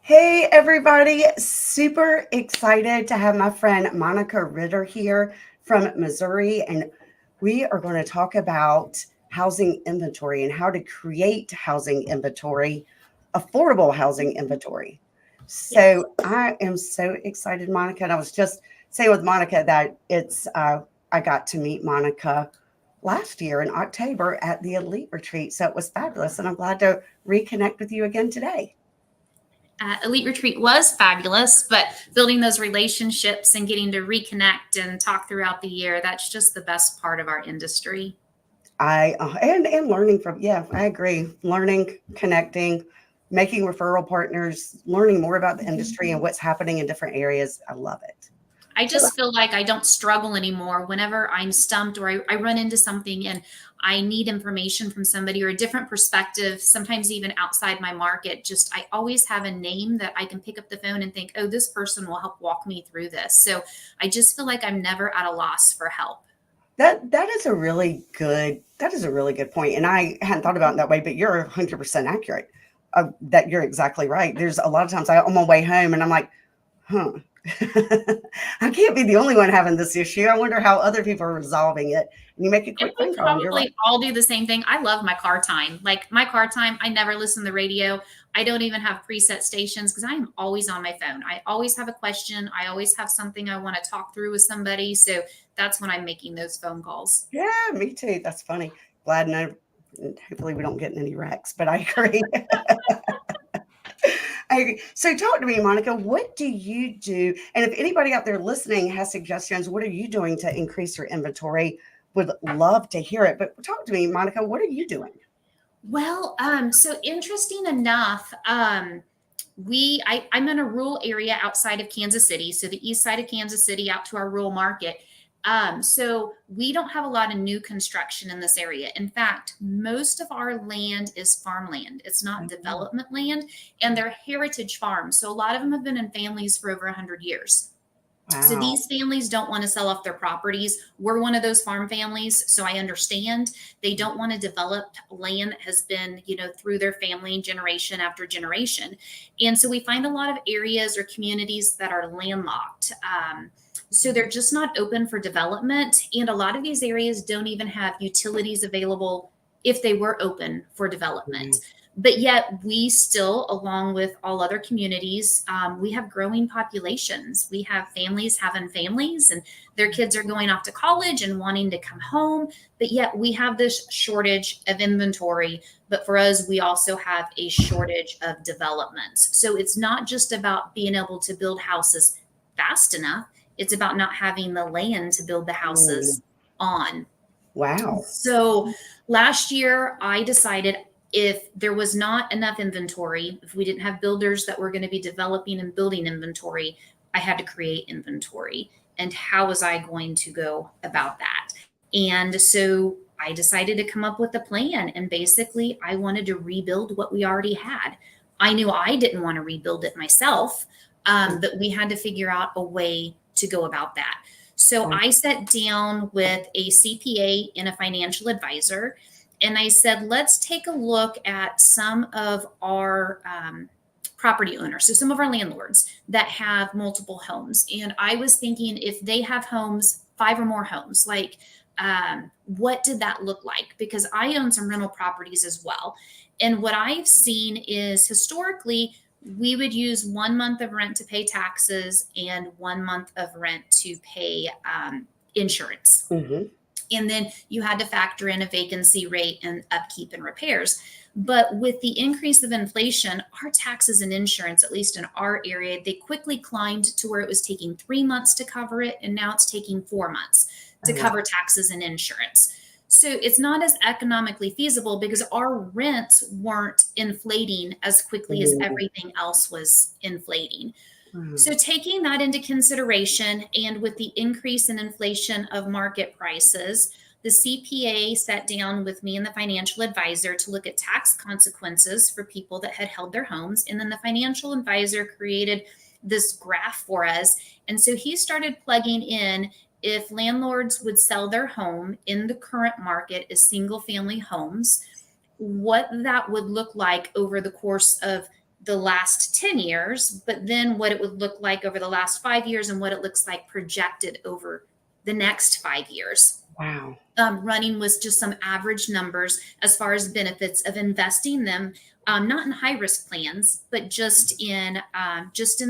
Hey, everybody. Super excited to have my friend Monica Ritter here from Missouri. And we are going to talk about housing inventory and how to create housing inventory, affordable housing inventory. Yes. So I am so excited, Monica. And I was just saying with Monica that I got to meet Monica last year in October at the Elite Retreat. So it was fabulous. And I'm glad to reconnect with you again today. Elite Retreat was fabulous, but building those relationships and getting to reconnect and talk throughout the year, that's just the best part of our industry. And learning from, yeah, I agree. Learning, connecting, making referral partners, learning more about the industry and what's happening in different areas. I love it. I So just feel like I don't struggle anymore whenever I'm stumped or I run into something and I need information from somebody or a different perspective, sometimes even outside my market. Just I always have a name that I can pick up the phone and think, oh, this person will help walk me through this. So I just feel like I'm never at a loss for help. that is a really good point. And I hadn't thought about it that way, but you're 100% accurate. That you're exactly right. There's a lot of times I'm on my way home and I'm like, huh. I can't be the only one having this issue. I wonder how other people are resolving it. And you make a And quick we phone call and you're right. probably all do the same thing. I love my car time. Like my car time, I never listen to the radio. I don't even have preset stations because I am always on my phone. I always have a question. I always have something I want to talk through with somebody. So that's when I'm making those phone calls. Yeah, me too. That's funny. Glad no, hopefully we don't get in any wrecks, but I agree. I agree. So talk to me, Monica. What do you do? And if anybody out there listening has suggestions, what are you doing to increase your inventory? Would love to hear it. But talk to me, Monica. What are you doing? Well, so interesting enough, I'm in a rural area outside of Kansas City, so the east side of Kansas City out to our rural market. So we don't have a lot of new construction in this area. In fact, most of our land is farmland. It's not Oh, development land, and they're heritage farms. So a lot of them have been in families for over 100 years. So wow. these families don't want to sell off their properties. We're one of those farm families, so I understand they don't want to develop land that has been, through their family generation after generation. And so we find a lot of areas or communities that are landlocked. So they're just not open for development. And a lot of these areas don't even have utilities available if they were open for development. But yet, we still, along with all other communities, we have growing populations. We have families having families, and their kids are going off to college and wanting to come home. But yet, we have this shortage of inventory. But for us, we also have a shortage of developments. So it's not just about being able to build houses fast enough, it's about not having the land to build the Mm, houses on. wow. So last year, I decided if there was not enough inventory, if we didn't have builders that were going to be developing and building inventory, I had to create inventory. And how was I going to go about that? And so I decided to come up with a plan. And basically, I wanted to rebuild what we already had. I knew I didn't want to rebuild it myself, but we had to figure out a way to go about that. So I sat down with a CPA and a financial advisor, and I said, let's take a look at some of our property owners, so some of our landlords that have multiple homes. And I was thinking if they have homes, 5 or more homes, like what did that look like? Because I own some rental properties as well. And what I've seen is historically, we would use 1 month of rent to pay taxes and 1 month of rent to pay insurance. Mm-hmm. And then you had to factor in a vacancy rate and upkeep and repairs. But with the increase of inflation, our taxes and insurance, at least in our area, they quickly climbed to where it was taking 3 months to cover it. And now it's taking 4 months to Oh, wow. cover taxes and insurance. So it's not as economically feasible because our rents weren't inflating as quickly as Mm, everything else was inflating. wow. So, taking that into consideration, and with the increase in inflation of market prices, the CPA sat down with me and the financial advisor to look at tax consequences for people that had held their homes. And then the financial advisor created this graph for us. And so he started plugging in if landlords would sell their home in the current market as single family homes, what that would look like over the course of the last 10 years, but then what it would look like over the last 5 years and what it looks like projected over the next 5 years. Wow. Running was just some average numbers as far as benefits of investing them, not in high risk plans, but just in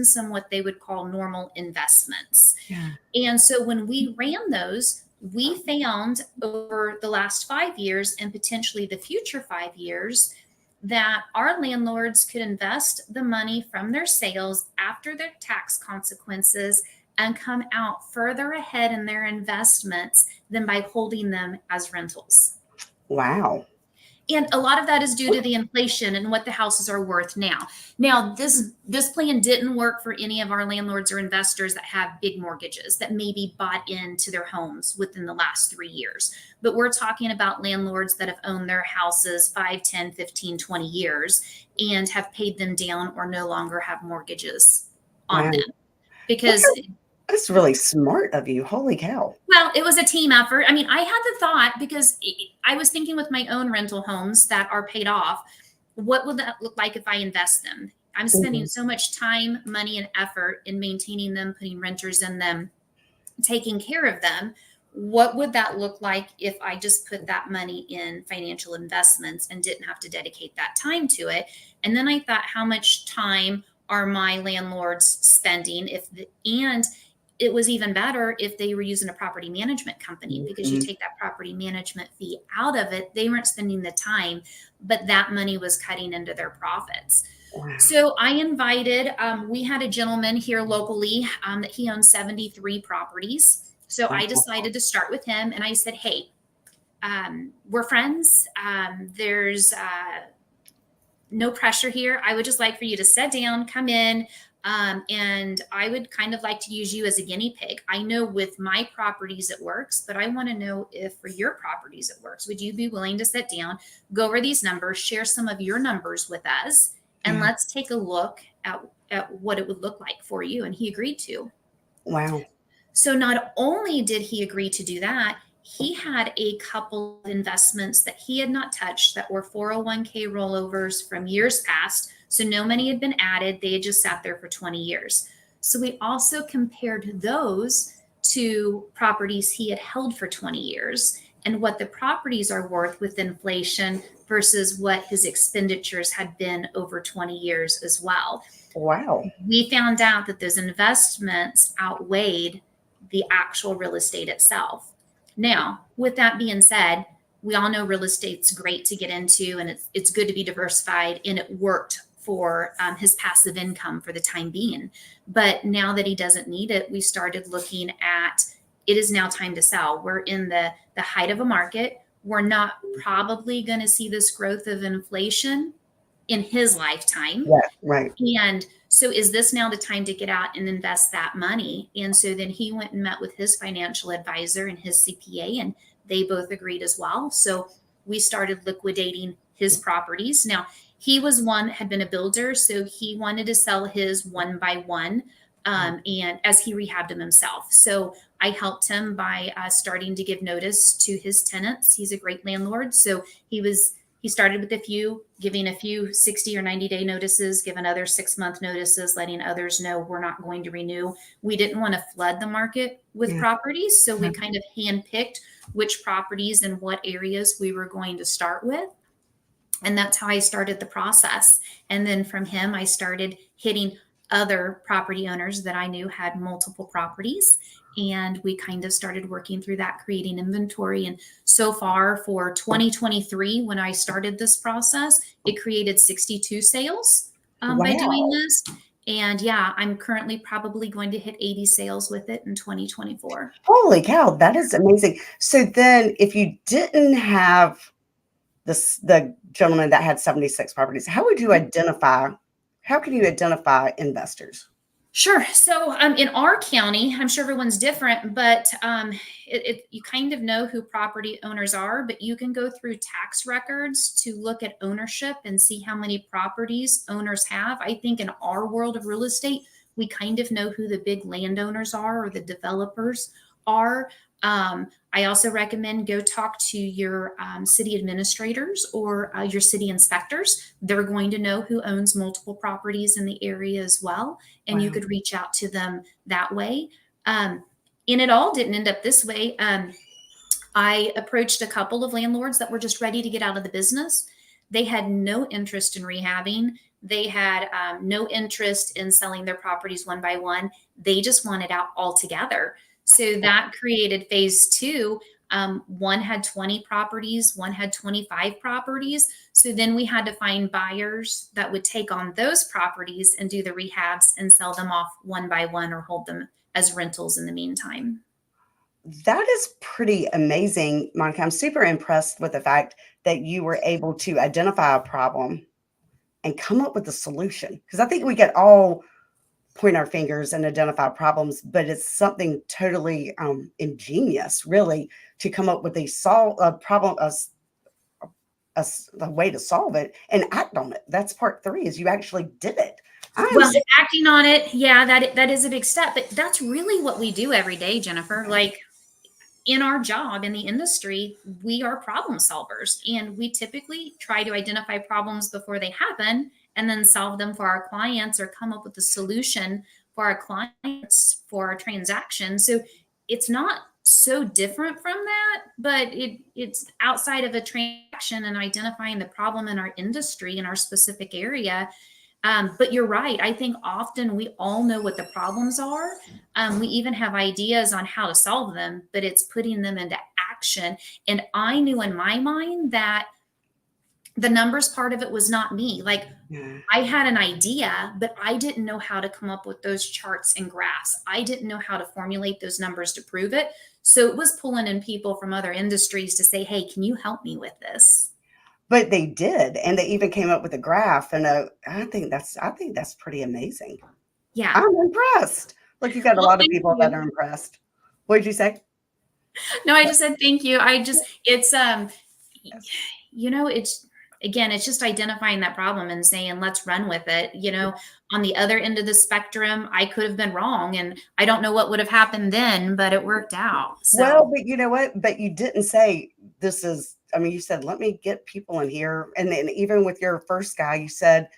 some what they would call normal investments. Yeah. And so when we ran those, we found over the last 5 years and potentially the future 5 years that our landlords could invest the money from their sales after their tax consequences and come out further ahead in their investments than by holding them as rentals. Wow. And a lot of that is due to the inflation and what the houses are worth now. Now, this plan didn't work for any of our landlords or investors that have big mortgages that maybe bought into their homes within the last 3 years. But we're talking about landlords that have owned their houses 5, 10, 15, 20 years and have paid them down or no longer have mortgages on them. Because that's really smart of you. Holy cow. Well, it was a team effort. I mean, I had the thought because I was thinking with my own rental homes that are paid off, what would that look like if I invest them? I'm spending so much time, money, and effort in maintaining them, putting renters in them, taking care of them. What would that look like if I just put that money in financial investments and didn't have to dedicate that time to it? And then I thought, how much time are my landlords spending? And it was even better if they were using a property management company, because you take that property management fee out of it. They weren't spending the time, but that money was cutting into their profits. Wow. So I invited, we had a gentleman here locally that he owns 73 properties. So I decided to start with him, and I said, hey, we're friends. There's no pressure here. I would just like for you to sit down, come in, and I would kind of like to use you as a guinea pig. I know with my properties it works, but I want to know if for your properties it works. Would you be willing to sit down, go over these numbers, share some of your numbers with us, and let's take a look at what it would look like for you? And he agreed to. Wow. So not only did he agree to do that, he had a couple of investments that he had not touched that were 401k rollovers from years past. So no money had been added. They had just sat there for 20 years. So we also compared those to properties he had held for 20 years and what the properties are worth with inflation versus what his expenditures had been over 20 years as well. Wow. We found out that those investments outweighed the actual real estate itself. Now, with that being said, we all know real estate's great to get into, and it's good to be diversified, and it worked for his passive income for the time being. But now that he doesn't need it, we started looking at, it is now time to sell. We're in the height of a market. We're not probably going to see this growth of inflation in his lifetime. Yeah, right. And so is this now the time to get out and invest that money? And so then he went and met with his financial advisor and his CPA, and they both agreed as well. So we started liquidating his properties. Now, he was one that had been a builder, so he wanted to sell his one by one, and as he rehabbed them himself. So I helped him by starting to give notice to his tenants. He's a great landlord. So he started with giving a few 60 or 90-day notices, giving other 6-month notices, letting others know we're not going to renew. We didn't want to flood the market with properties. So we kind of handpicked which properties and what areas we were going to start with. And that's how I started the process. And then from him, I started hitting other property owners that I knew had multiple properties. And we kind of started working through that, creating inventory. And so far for 2023, when I started this process, it created 62 sales by doing this. And I'm currently probably going to hit 80 sales with it in 2024. Holy cow, that is amazing. So then if you didn't have the gentleman that had 76 properties, how can you identify investors? Sure. So in our county, I'm sure everyone's different, but you kind of know who property owners are, but you can go through tax records to look at ownership and see how many properties owners have. I think in our world of real estate, we kind of know who the big landowners are or the developers are. I also recommend go talk to your city administrators or your city inspectors. They're going to know who owns multiple properties in the area as well, and you Wow. could reach out to them that way. Um, and it all didn't end up this way. I approached a couple of landlords that were just ready to get out of the business. They had no interest in rehabbing. They had no interest in selling their properties one by one. They just wanted out altogether. So that created phase two. One had 20 properties, one had 25 properties. So then we had to find buyers that would take on those properties and do the rehabs and sell them off one by one or hold them as rentals in the meantime. That is pretty amazing, Monica. I'm super impressed with the fact that you were able to identify a problem and come up with a solution. Because I think we could all point our fingers and identify problems, but it's something totally ingenious, really, to come up with a problem, a way to solve it and act on it. That's part three, is you actually did it. I'm Well, so acting on it, yeah, that is a big step, but that's really what we do every day, Jennifer. Like in our job in the industry, we are problem solvers, and we typically try to identify problems before they happen and then solve them for our clients or come up with a solution for our clients for our transaction. So it's not so different from that, but it's outside of a transaction and identifying the problem in our industry in our specific area. But you're right. I think often we all know what the problems are. We even have ideas on how to solve them, but it's putting them into action. And I knew in my mind that the numbers part of it was not me. Like yeah. I had an idea, but I didn't know how to come up with those charts and graphs. I didn't know how to formulate those numbers to prove it. So it was pulling in people from other industries to say, hey, can you help me with this? But they did, and they even came up with a graph, and I think that's pretty amazing. Yeah. I'm impressed. Look, you got a Well, lot of thank people that you. are impressed. What did you say? No, I just said thank you. It's Yes. it's again, it's just identifying that problem and saying, let's run with it. On the other end of the spectrum, I could have been wrong and I don't know what would have happened then, but it worked out. Well, So but you know what? But you didn't say this is, I mean, you said, let me get people in here. And then even with your first guy, you said,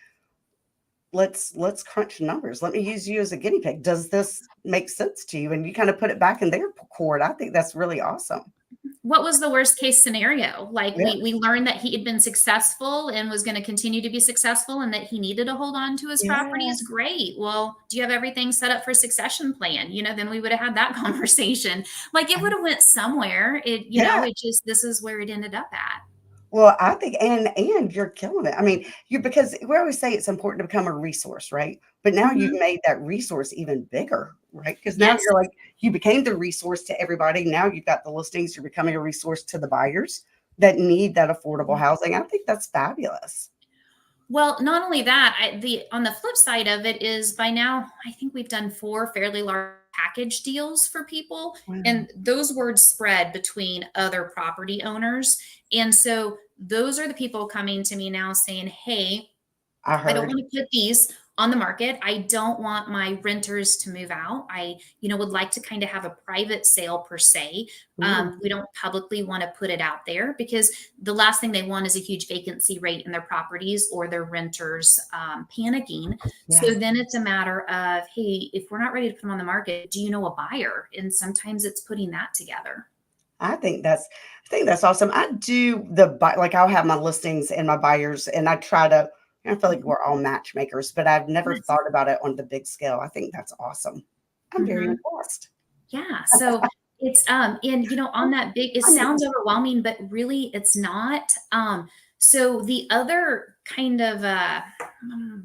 let's crunch numbers. Let me use you as a guinea pig. Does this make sense to you? And you kind of put it back in their court. I think that's really awesome. what was the worst case scenario? Like Yeah. we learned that he had been successful and was going to continue to be successful and that he needed to hold on to his Yeah. properties. Great. Well, do you have everything set up for succession plan? Then we would have had that conversation. Like it would have went somewhere. Yeah. It just, this is where it ended up at. Well, I think and you're killing it. I mean, you because we always say it's important to become a resource, right? But now you've Mhm. made that resource even bigger, right? Because now Yes. you're like you became the resource to everybody. Now you've got the listings, you're becoming a resource to the buyers that need that affordable housing. I think that's fabulous. Well, not only that, the on the flip side of it is by now I think we've done 4 fairly large package deals for people, Wow. and those words spread between other property owners. And so those are the people coming to me now saying, "Hey, I I don't heard. want to put these on the market. I don't want my renters to move out. I, would like to kind of have a private sale per se. Mm, We don't publicly want to put it out there because the last thing they want is a huge vacancy rate in their properties or their renters panicking. So yeah. then it's a matter of, hey, if we're not ready to put them on the market, do you know a buyer? And sometimes it's putting that together. I think that's awesome. I do like I'll have my listings and my buyers and I try to I feel like we're all matchmakers, but I've never Yes. thought about it on the big scale. I think that's awesome. I'm very Mhm. impressed. Yeah. So it's and on that big, it I'm sounds overwhelming, but really it's not. So the other kind of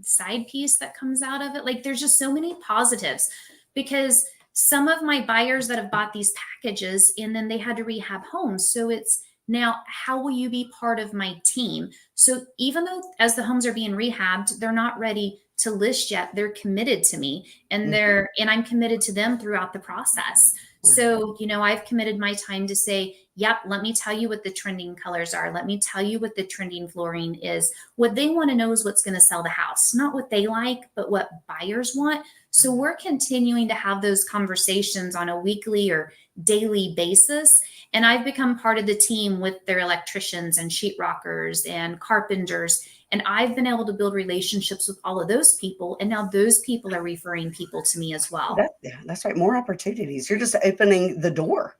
side piece that comes out of it, like there's just so many positives because some of my buyers that have bought these packages and then they had to rehab homes. So it's now how will you be part of my team? So even though as the homes are being rehabbed, they're not ready to list yet, they're committed to me and Mhm. I'm committed to them throughout the process. Wow. So, I've committed my time to say, yep, let me tell you what the trending colors are. Let me tell you what the trending flooring is. What they want to know is what's going to sell the house, not what they like, but what buyers want. So we're continuing to have those conversations on a weekly or daily basis. And I've become part of the team with their electricians and sheetrockers and carpenters. And I've been able to build relationships with all of those people. And now those people are referring people to me as well. Yeah, that's right. More opportunities. You're just opening the door.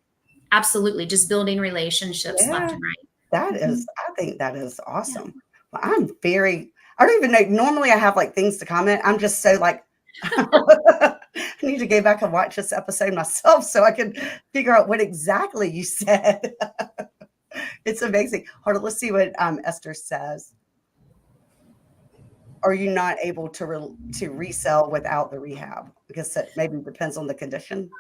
Absolutely. Just building relationships left and right. That is, I think that is awesome. Well, I don't even know. Normally I have like things to comment. I'm just so like, I need to go back and watch this episode myself so I can figure out what exactly you said. It's amazing. Hold on, let's see what Esther says. Are you not able to resell without the rehab? Because it maybe depends on the condition.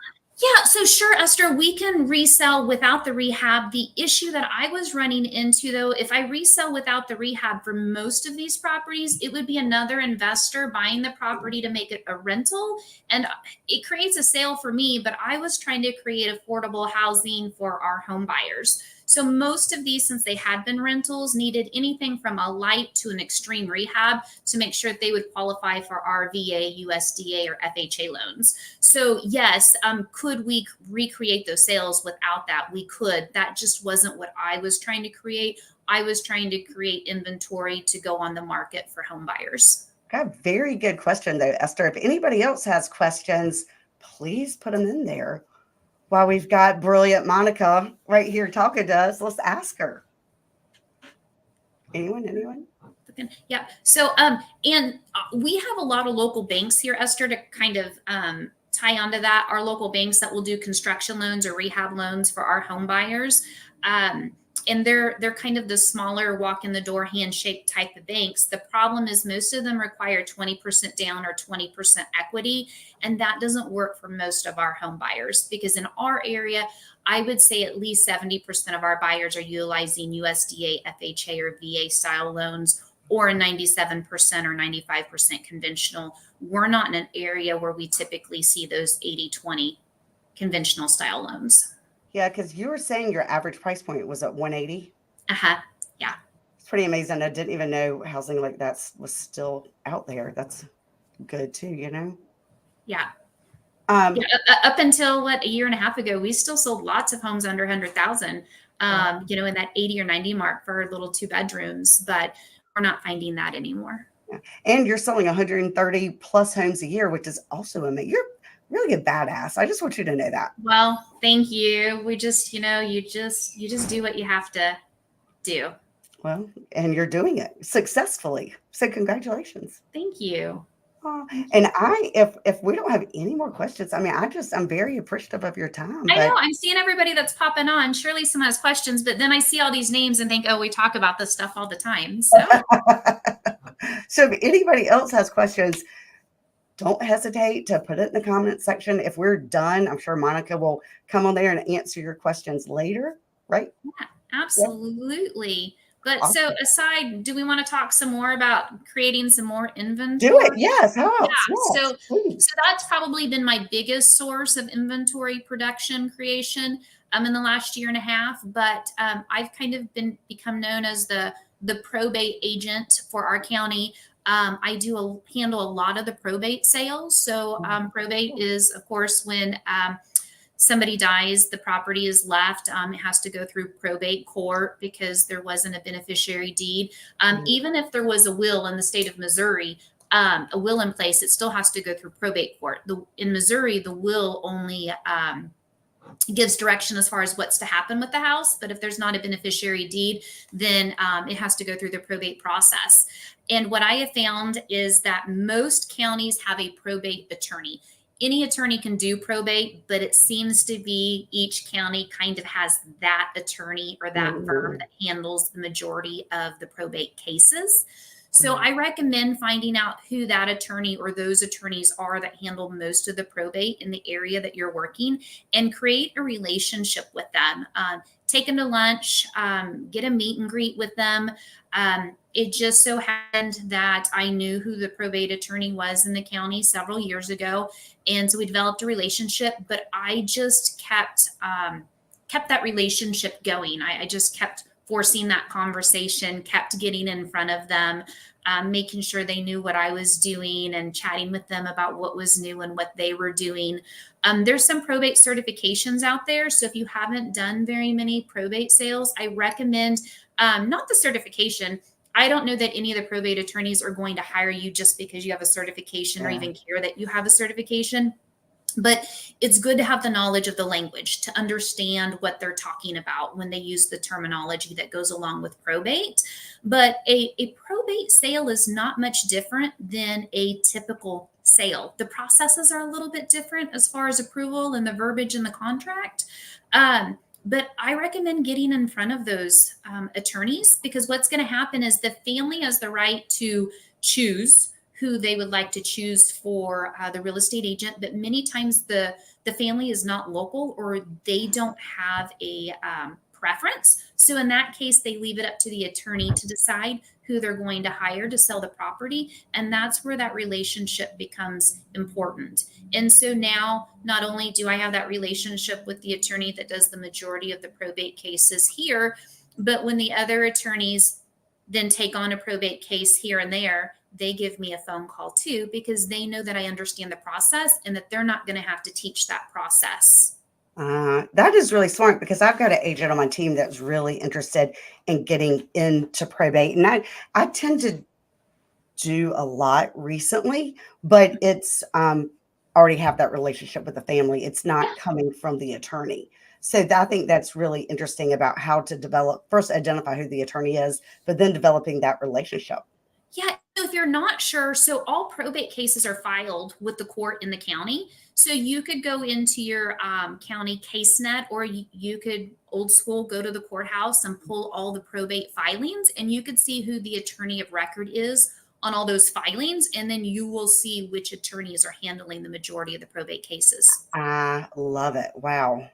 Yeah, so sure, Esther, we can resell without the rehab. The issue that I was running into, though, if I resell without the rehab for most of these properties, it would be another investor buying the property to make it a rental. And it creates a sale for me, but I was trying to create affordable housing for our home buyers. So most of these, since they had been rentals, needed anything from a light to an extreme rehab to make sure that they would qualify for our VA, USDA, or FHA loans. So yes, could we recreate those sales without that? We could. That just wasn't what I was trying to create. I was trying to create inventory to go on the market for home buyers. Okay, very good question though, Esther. If anybody else has questions, please put them in there. While we've got brilliant Monica right here talking to us, let's ask her. Anyone? Yeah. So, and we have a lot of local banks here, Esther, to kind of tie onto that. Our local banks that will do construction loans or rehab loans for our home buyers. And they're kind of the smaller walk in the door handshake type of banks. The problem is most of them require 20% down or 20% equity. And that doesn't work for most of our home buyers because in our area, I would say at least 70% of our buyers are utilizing USDA, FHA, or VA style loans, or 97% or 95% conventional. We're not in an area where we typically see those 80-20 conventional style loans. Yeah, because you were saying your average price point was at 180. Yeah. It's pretty amazing. I didn't even know housing like that was still out there. That's good too, you know? Yeah. Up until a year and a half ago, we still sold lots of homes under 100,000, in that 80 or 90 mark for little 2 bedrooms, but we're not finding that anymore. Yeah. And you're selling 130 plus homes a year, which is also amazing. You're really a badass. I just want you to know that. Well, thank you. We just, you just do what you have to do. Well, and you're doing it successfully. So congratulations. Thank you. And if we don't have any more questions, I mean, I'm very appreciative of your time. I know I'm seeing everybody that's popping on. Surely someone has questions, but then I see all these names and think, oh, we talk about this stuff all the time. So, so if anybody else has questions, don't hesitate to put it in the comment section. If we're done, I'm sure Monica will come on there and answer your questions later, right? Yeah, absolutely. But Awesome. So aside, do we want to talk some more about creating some more inventory? Do it. Yes. How else? Yeah. Yes, so that's probably been my biggest source of inventory production creation in the last year and a half. But I've kind of become known as the probate agent for our county. I handle a lot of the probate sales. So probate is, of course, when somebody dies, the property is left. It has to go through probate court because there wasn't a beneficiary deed. Even if there was a will in the state of Missouri, a will in place, it still has to go through probate court. In Missouri, the will only gives direction as far as what's to happen with the house. But if there's not a beneficiary deed, then it has to go through the probate process. And what I have found is that most counties have a probate attorney. Any attorney can do probate, but it seems to be each county kind of has that attorney or that firm that handles the majority of the probate cases. So I recommend finding out who that attorney or those attorneys are that handle most of the probate in the area that you're working, and create a relationship with them. Take them to lunch, get a meet and greet with them. It just so happened that I knew who the probate attorney was in the county several years ago. And so we developed a relationship, but I just kept that relationship going. I just kept forcing that conversation, kept getting in front of them. making sure they knew what I was doing and chatting with them about what was new and what they were doing. There's some probate certifications out there. So if you haven't done very many probate sales, I recommend not the certification. I don't know that any of the probate attorneys are going to hire you just because you have a certification or even care that you have a certification. But it's good to have the knowledge of the language to understand what they're talking about when they use the terminology that goes along with probate. But a probate sale is not much different than a typical sale. The processes are a little bit different as far as approval and the verbiage in the contract. But I recommend getting in front of those attorneys, because what's going to happen is the family has the right to choose who they would like to choose for the real estate agent. But many times the family is not local, or they don't have a preference. So in that case, they leave it up to the attorney to decide who they're going to hire to sell the property. And that's where that relationship becomes important. And so now, not only do I have that relationship with the attorney that does the majority of the probate cases here, but when the other attorneys then take on a probate case here and there, they give me a phone call too, because they know that I understand the process and that they're not going to have to teach that process. That is really smart, because I've got an agent on my team that's really interested in getting into probate. And I tend to do a lot recently, but it's already have that relationship with the family. It's not coming from the attorney. So I think that's really interesting about how to develop, first identify who the attorney is, but then developing that relationship. Yeah. So if you're not sure, so all probate cases are filed with the court in the county. So you could go into your county CaseNet, or you could old school go to the courthouse and pull all the probate filings, and you could see who the attorney of record is on all those filings. And then you will see which attorneys are handling the majority of the probate cases. I love it. Wow.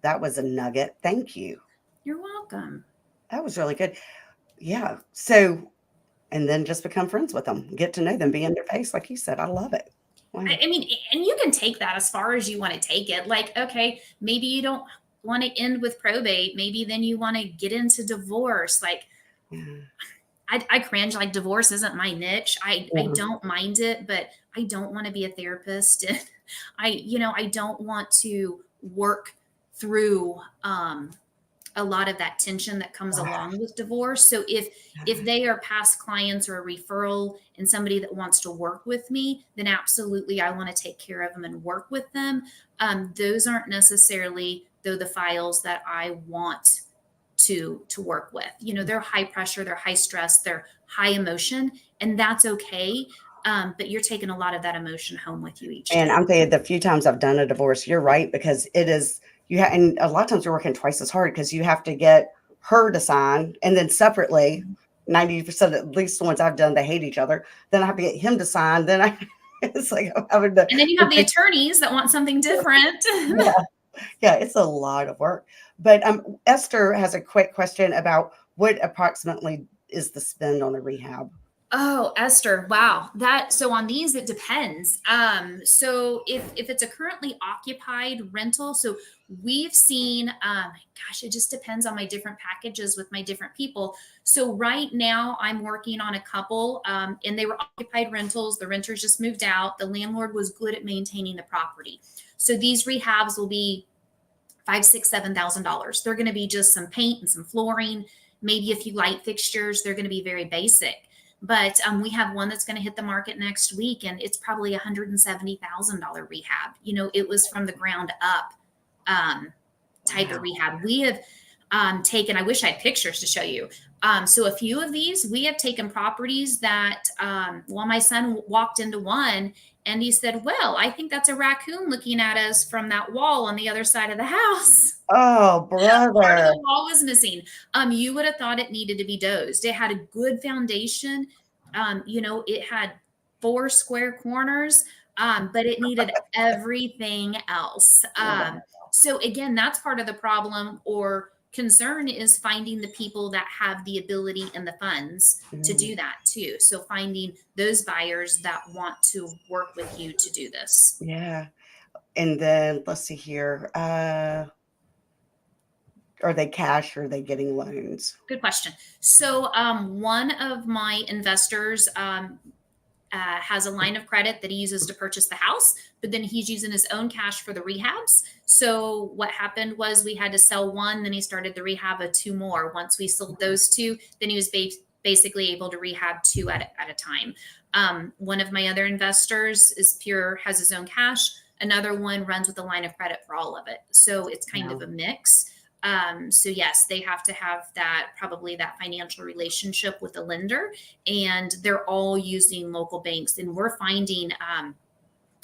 That was a nugget. Thank you. You're welcome. That was really good. Yeah. So, and then just become friends with them, get to know them, be in their face. Like you said, I love it. Wow. I mean, and you can take that as far as you want to take it. Like, okay, maybe you don't want to end with probate. Maybe then you want to get into divorce. Like, Yeah. I cringe. Like, divorce isn't my niche. I Mhm. don't mind it, but I don't want to be a therapist. And I don't want to work through a lot of that tension that comes Wow. along with divorce. So if they are past clients or a referral and somebody that wants to work with me, then absolutely I want to take care of them and work with them. Those aren't necessarily though the files that I want to work with. They're high pressure, they're high stress, they're high emotion, and that's okay. But you're taking a lot of that emotion home with you each day. And I'm thinking the few times I've done a divorce, you're right, because it is, and a lot of times you're working twice as hard, because you have to get her to sign, and then separately, 90%, at least the ones I've done, they hate each other. Then I have to get him to sign. Then it's like I'm having to, And then you have the attorneys that want something different. yeah, yeah, it's a lot of work. But Esther has a quick question about what approximately is the spend on a rehab. Oh, Esther, wow. So on these, it depends. So if it's a currently occupied rental, so we've seen, gosh, it just depends on my different packages with my different people. So right now I'm working on a couple, and they were occupied rentals. The renters just moved out. The landlord was good at maintaining the property. So these rehabs will be $5,000, $6,000, $7,000. They're going to be just some paint and some flooring, maybe a few light fixtures. They're going to be very basic. But we have one that's going to hit the market next week, and it's probably $170,000 rehab. It was from the ground up type of rehab. We have taken, I wish I had pictures to show you. So a few of these, we have taken properties that, my son walked into one and he said, well, I think that's a raccoon looking at us from that wall on the other side of the house. Oh, Part of brother. the wall was missing. You would have thought it needed to be dozed. It had a good foundation. It had 4 square corners, but it needed everything else. So again, that's part of the problem or concern, is finding the people that have the ability and the funds to do that too. So finding those buyers that want to work with you to do this. Yeah. And then let's see here. Are they cash or are they getting loans? Good question. So one of my investors has a line of credit that he uses to purchase the house, but then he's using his own cash for the rehabs. So what happened was we had to sell one, then he started the rehab of two more. Once we sold those two, then he was basically able to rehab two at a time. One of my other investors has his own cash. Another one runs with a line of credit for all of it. So it's kind of a mix. So yes, they have to have probably that financial relationship with the lender, and they're all using local banks. And we're finding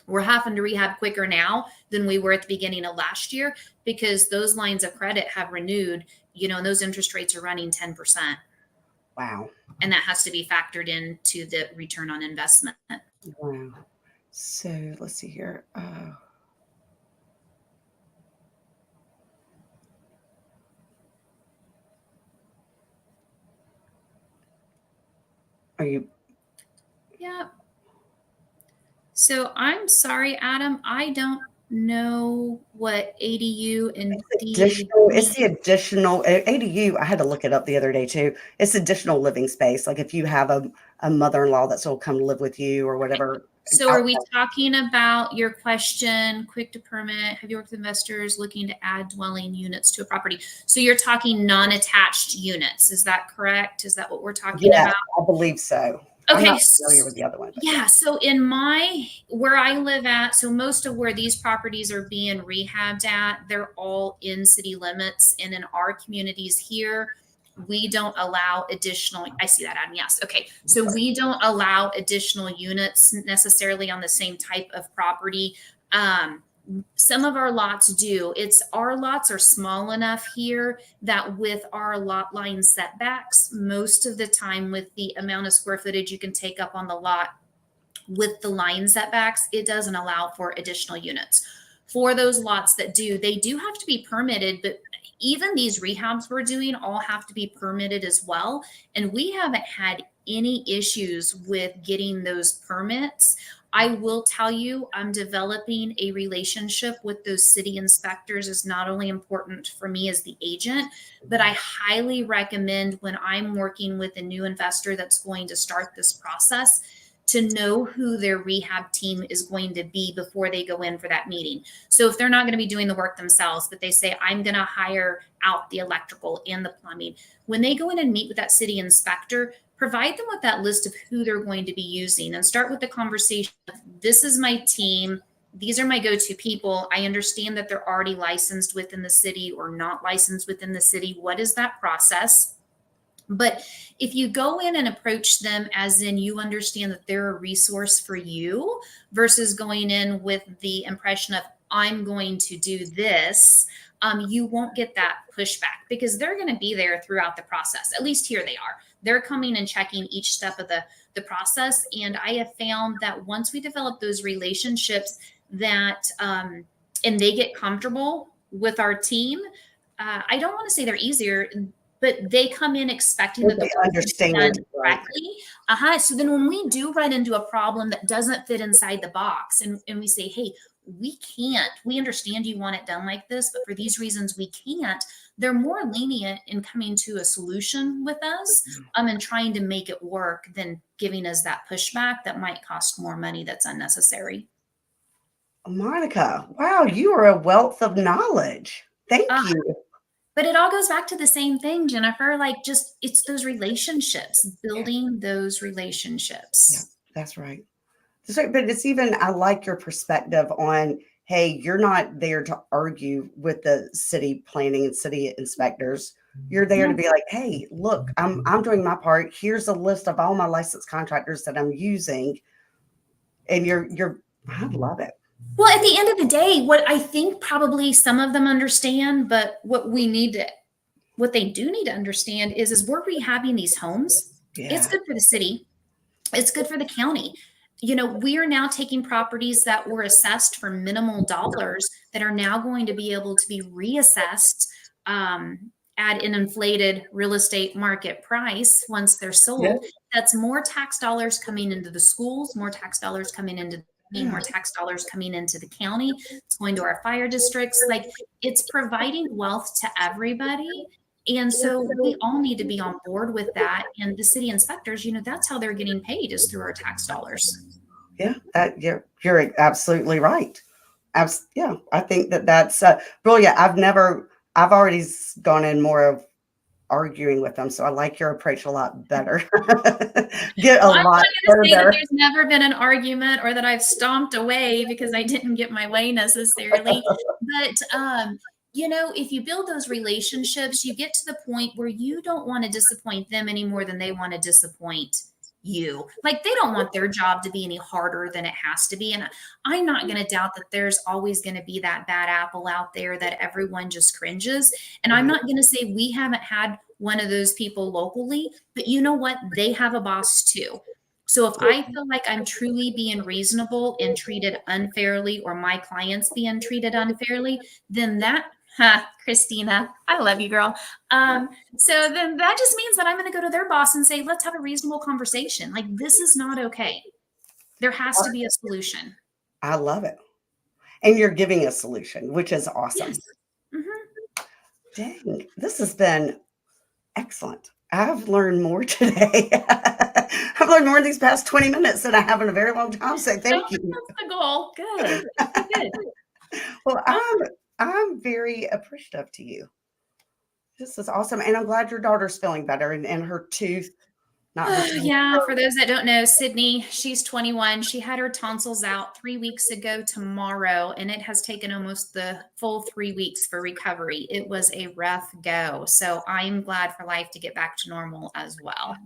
we're having to rehab quicker now than we were at the beginning of last year, because those lines of credit have renewed, and those interest rates are running 10%. Wow. And that has to be factored into the return on investment. Wow. So let's see here. Are you? Yeah. So I'm sorry, Adam. I don't know what ADU and It's the additional ADU. I had to look it up the other day too. It's additional living space. Like if you have a mother-in-law that's will come to live with you or whatever. So are we talking about your question, quick to permit? Have you worked with investors looking to add dwelling units to a property? So you're talking non-attached units. Is that correct? Is that what we're talking about? I believe so. Okay. I'm not familiar with the other one. Yeah. So where I live at, so most of where these properties are being rehabbed at, they're all in city limits. And in our communities here, we don't allow additional, I see that, Adam. Yes. Okay. So we don't allow additional units necessarily on the same type of property. Some of our lots do. Our lots are small enough here that with our lot line setbacks, most of the time with the amount of square footage you can take up on the lot with the line setbacks, it doesn't allow for additional units. For those lots that do, they do have to be permitted, but even these rehabs we're doing all have to be permitted as well. And we haven't had any issues with getting those permits. I will tell you, I'm developing a relationship with those city inspectors is not only important for me as the agent, but I highly recommend when I'm working with a new investor that's going to start this process to know who their rehab team is going to be before they go in for that meeting. So if they're not going to be doing the work themselves, but they say, I'm going to hire out the electrical and the plumbing, when they go in and meet with that city inspector, provide them with that list of who they're going to be using and start with the conversation of, this is my team. These are my go-to people. I understand that they're already licensed within the city or not licensed within the city. What is that process? But if you go in and approach them as in you understand that they're a resource for you versus going in with the impression of, I'm going to do this, you won't get that pushback because they're going to be there throughout the process. At least here they are. They're coming and checking each step of the process. And I have found that once we develop those relationships that, and they get comfortable with our team, I don't want to say they're easier, but they come in expecting that the work is done correctly. So then when we do run into a problem that doesn't fit inside the box and we say, hey, we understand you want it done like this, but for these reasons we can't, they're more lenient in coming to a solution with us and trying to make it work than giving us that pushback that might cost more money that's unnecessary. Monica, wow, you are a wealth of knowledge. Thank you. But it all goes back to the same thing, Jennifer, it's those relationships, building those relationships. Yeah, that's right. But it's even, I like your perspective on, hey, you're not there to argue with the city planning and city inspectors. You're there to be like, hey, look, I'm doing my part. Here's a list of all my licensed contractors that I'm using. And I love it. Well, at the end of the day, what I think probably some of them understand, but what they do need to understand is we're rehabbing these homes. Yeah. It's good for the city. It's good for the county. We are now taking properties that were assessed for minimal dollars that are now going to be able to be reassessed at an inflated real estate market price once they're sold. Yeah. That's more tax dollars coming into the schools, more tax dollars coming into be more tax dollars coming into the county. It's going to our fire districts. Like, it's providing wealth to everybody. And so we all need to be on board with that. And the city inspectors, that's how they're getting paid, is through our tax dollars. Yeah, you're absolutely right. Yeah, I think that's brilliant. I've already gone in more of arguing with them, so I like your approach a lot better. Get a Well, I'm lot not going to say that further. there's never been an argument or that I've stomped away because I didn't get my way necessarily. But, if you build those relationships, you get to the point where you don't want to disappoint them any more than they want to disappoint you. Like, they don't want their job to be any harder than it has to be. And I'm not going to doubt that there's always going to be that bad apple out there that everyone just cringes. And I'm not going to say we haven't had one of those people locally, but you know what? They have a boss too. So if I feel like I'm truly being reasonable and treated unfairly, or my clients being treated unfairly, then Christina, I love you, girl. So then that just means that I'm going to go to their boss and say, let's have a reasonable conversation. Like, this is not okay. There has to be a solution. I love it. And you're giving a solution, which is awesome. Yes. Mm-hmm. Dang, this has been excellent. I've learned more today. I've learned more in these past 20 minutes than I have in a very long time. So thank you. That's the goal. Good. Good. Well, I'm very appreciative to you. This is awesome. And I'm glad your daughter's feeling better and her tooth. Yeah, for those that don't know, Sydney, she's 21. She had her tonsils out 3 weeks ago tomorrow, and it has taken almost the full 3 weeks for recovery. It was a rough go. So I'm glad for life to get back to normal as well.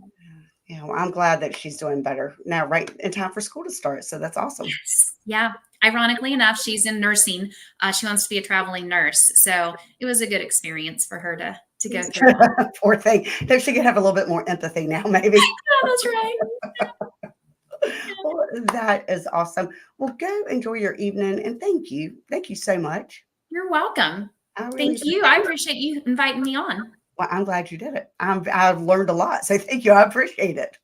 Yeah, well, I'm glad that she's doing better now, right in time for school to start. So that's awesome. Yes. Yeah. Ironically enough, she's in nursing. She wants to be a traveling nurse. So it was a good experience for her to go through. Poor thing. She could have a little bit more empathy now, maybe. Yeah, that's right. Well, that is awesome. Well, go enjoy your evening, and thank you. Thank you so much. You're welcome. Really Thank you. I appreciate you inviting me on. Well, I'm glad you did it. I've learned a lot, so thank you. I appreciate it.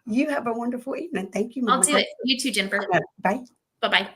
You have a wonderful evening. Thank you, Mama. I'll do it. You too, Jennifer. Bye. Bye-bye.